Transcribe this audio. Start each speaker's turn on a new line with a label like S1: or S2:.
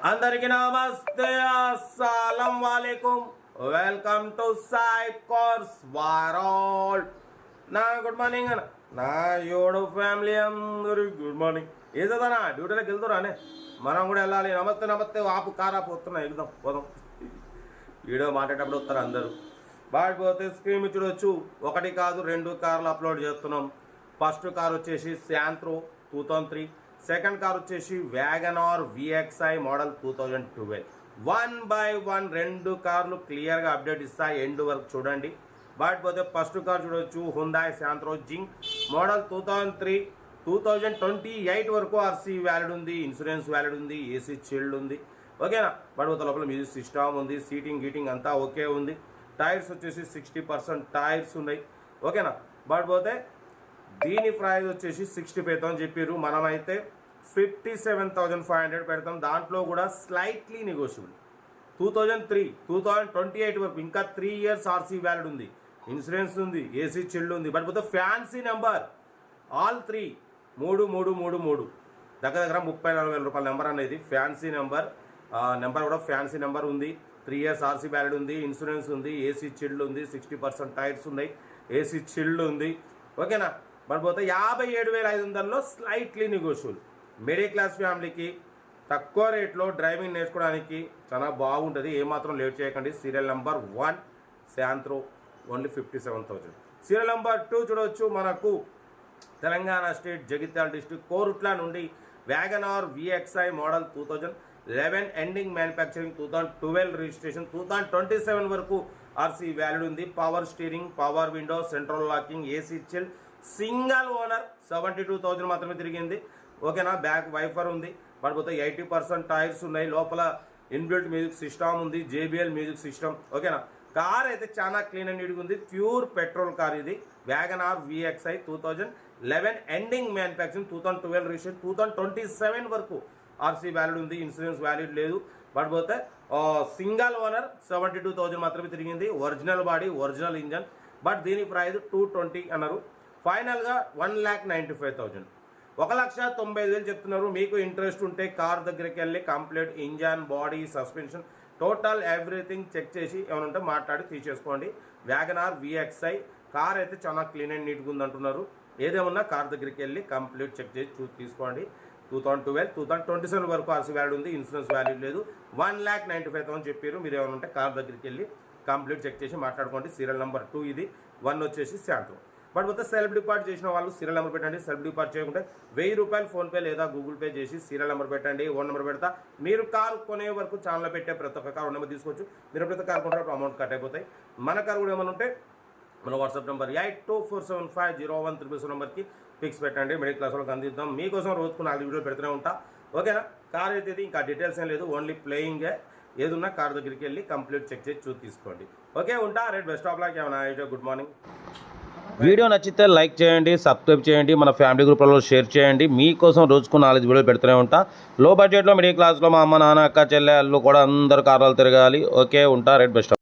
S1: అందరికీ నమస్తే, అస్సలం వాలేకుం. వెల్కమ్ టు సాయి కోర్స్ వారాల్. నా గుడ్ మార్నింగ్ అన్న, నా యోడు ఫ్యామిలీ అందరికి గుడ్ మార్నింగ్. ఏదన్నా డ్యూటీలోకి వెళ్తురానే, మనం కూడా వెళ్ళాలి. నమస్తే నమస్తే ఆపు కారాపు వస్తున్నా, ఎగుదాం పోదాం. వీడియో మాట్లాడేటప్పుడు వస్తారు అందరూ. బాడిపోతే స్క్రీన్ చూడొచ్చు. ఒకటి కాదు 2 కార్లు అప్లోడ్ చేస్తున్నాం. ఫస్ట్ కార్ వచ్చేసి శాంత్రో 2003, సెకండ్ కార్ వచ్చేసి వ్యాగనార్ VXI మోడల్ 2012. 1 by 1 2 కార్లు క్లియర్గా అప్డేట్ ఇస్తాయి, ఎండ్ వరకు చూడండి. బాడిపోతే ఫస్ట్ కార్ చూడొచ్చు, హుండాయ్ శాంత్రో జింగ్ మోడల్ 2003, 2028 వరకు ఆర్సీ వ్యాలిడ్ ఉంది, ఇన్సూరెన్స్ వ్యాలిడ్ ఉంది, ఏసీ చిల్డ్ ఉంది. ఓకేనా. బాడిపోతే లోపల మ్యూజిక్ సిస్టమ్ ఉంది, సీటింగ్ గీటింగ్ అంతా ఓకే ఉంది. టైర్స్ వచ్చేసి 60% టైర్స్ ఉన్నాయి. ఓకేనా. బాడిపోతే దీని ప్రైస్ వచ్చేసి 65,000 చెప్పారు. మనమైతే 57,500 పెడతాం. దాంట్లో కూడా స్లైట్లీ నెగోషియబుల్. 2003, 2028 వరకు ఇంకా 3 years ఆర్సీ వ్యాలిడ్ ఉంది, ఇన్సూరెన్స్ ఉంది, ఏసీ చిల్డ్ ఉంది. బట్ పోతే ఫ్యాన్సీ నెంబర్ ఆల్ 3 దగ్గర 30,000-40,000 రూపాయల నెంబర్ అనేది ఫ్యాన్సీ నెంబర్. నెంబర్ కూడా ఫ్యాన్సీ నెంబర్ ఉంది. 3 years ఆర్సీ వ్యాలిడ్ ఉంది, ఇన్సూరెన్స్ ఉంది, ఏసీ చిల్డ్ ఉంది, 60% టైర్స్ ఉన్నాయి, ఏసీ చిల్డ్ ఉంది. ఓకేనా. బట్ పోతే 57,500లో స్లైట్లీ నెగోషియబుల్. మిడిల్ క్లాస్ ఫ్యామిలీకి తక్కువ రేట్లో డ్రైవింగ్ నేర్చుకోవడానికి చాలా బాగుంటుంది. ఏమాత్రం లేట్ చేయకండి. Serial number 1 Santro only 57,000. Serial number 2 చూడవచ్చు. మనకు తెలంగాణ స్టేట్ జగిత్యాల డిస్ట్రిక్ట్ కోరుట్ల నుండి WagonR VXI model 2011 ending manufacturing, 2012 registration, 2027 వరకు ఆర్సీ వ్యాలిడ్ ఉంది. Power steering, power window, central locking, AC chill, single owner. 72,000 మాత్రమే తిరిగింది. ఓకేనా. బ్యాక్ వైఫర్ ఉంది. పడిపోతే 80% టైర్స్ ఉన్నాయి. లోపల ఇన్బిల్ట్ మ్యూజిక్ సిస్టమ్ ఉంది, JBL మ్యూజిక్ సిస్టమ్. ఓకేనా. కార్ అయితే చాలా క్లీన్ అండ్ నీట్గా ఉంది. ప్యూర్ పెట్రోల్ కార్ ఇది. WagonR VXI 2011 ending manufacturing, 2012 registration, 2027 వరకు ఆర్సీ వ్యాలిడ్ ఉంది, ఇన్సూరెన్స్ వ్యాలిడ్ లేదు. పడిపోతే సింగల్ ఓనర్. 72,000 మాత్రమే తిరిగింది. Original body, original engine. But దీని ప్రైస్ 220 అన్నారు. ఫైనల్గా 1,95,000, 1,90,000 చెప్తున్నారు. మీకు ఇంట్రెస్ట్ ఉంటే కార్ దగ్గరికి వెళ్ళి complete engine, body, suspension, total everything check చేసి ఏమైనా ఉంటే మాట్లాడి తీసేసుకోండి. వ్యాగనార్ VXI కార్ అయితే చాలా క్లీన్ అండ్ నీట్గా ఉంది అంటున్నారు. ఏదేమన్నా కార్ దగ్గరికి వెళ్ళి కంప్లీట్ చెక్ చేసి తీసుకోండి. 2012, 2027 వరకు ఆర్సీ వ్యాలిడ్ ఉంది, ఇన్సూరెన్స్ వ్యాలిడ్ లేదు. 1,95,000 చెప్పారు. మీరు ఏమైనా ఉంటే కార్ దగ్గరికి వెళ్ళి కంప్లీట్ చెక్ చేసి మాట్లాడుకోండి. సీరియల్ నెంబర్ 2 ఇది. 1 వచ్చేసి శాంత్రో. బట్ పోతే సెల్ఫ్ డిపార్ట్ చేసిన వాళ్ళు సీరియల్ నెంబర్ పెట్టండి. సెల్ఫ్ డిపార్ట్ చేయకుంటే 1,000 రూపాయలు ఫోన్పే లేదా గూగుల్ పే చేసి సీరియల్ నెంబర్ పెట్టండి. ఓన్ నెంబర్ పెడతా. మీరు కారు కొనే వరకు ఛానల్లో పెట్టే ప్రతి ఒక్క కారు నెంబర్ తీసుకోవచ్చు. మీరు ఎప్పుడైతే కారు కొంటారో అమౌంట్ కట్ అయిపోతాయి. మన కారు కూడా ఏమైనా ఉంటే మన వాట్సాప్ నెంబర్ 82475013 నెంబర్కి పిక్స్ పెట్టండి. మిడిల్ క్లాస్ వాళ్ళకి అందిద్దాం. మీకోసం రోజుకు 4 వీడియోలు పెడుతూనే ఉంటా. ఓకేనా. కార్ అయితే ఇంకా డీటెయిల్స్ ఏం లేదు, ఓన్లీ ప్లేయింగే. ఏదున్నా కార్ దగ్గరికి వెళ్ళి కంప్లీట్ చెక్ చేసి తీసుకోండి. ఓకే, ఉంటా. Rate best of luck. ఏమన్నా గుడ్ మార్నింగ్. వీడియో నచ్చితే లైక్ చేయండి, సబ్స్క్రైబ్ చేయండి, మన ఫ్యామిలీ గ్రూప్లలో షేర్ చేయండి. మీకోసం రోజుకు 4 వీడియోలు పెడుతూనే ఉంటా. లో బడ్జెట్లో మిడిల్ క్లాస్లో మా అమ్మ, నాన్న, అక్క, చెల్లె, అల్లు కూడా అందరు కార్లు తిరగాలి. ఓకే, ఉంటా. Rate best.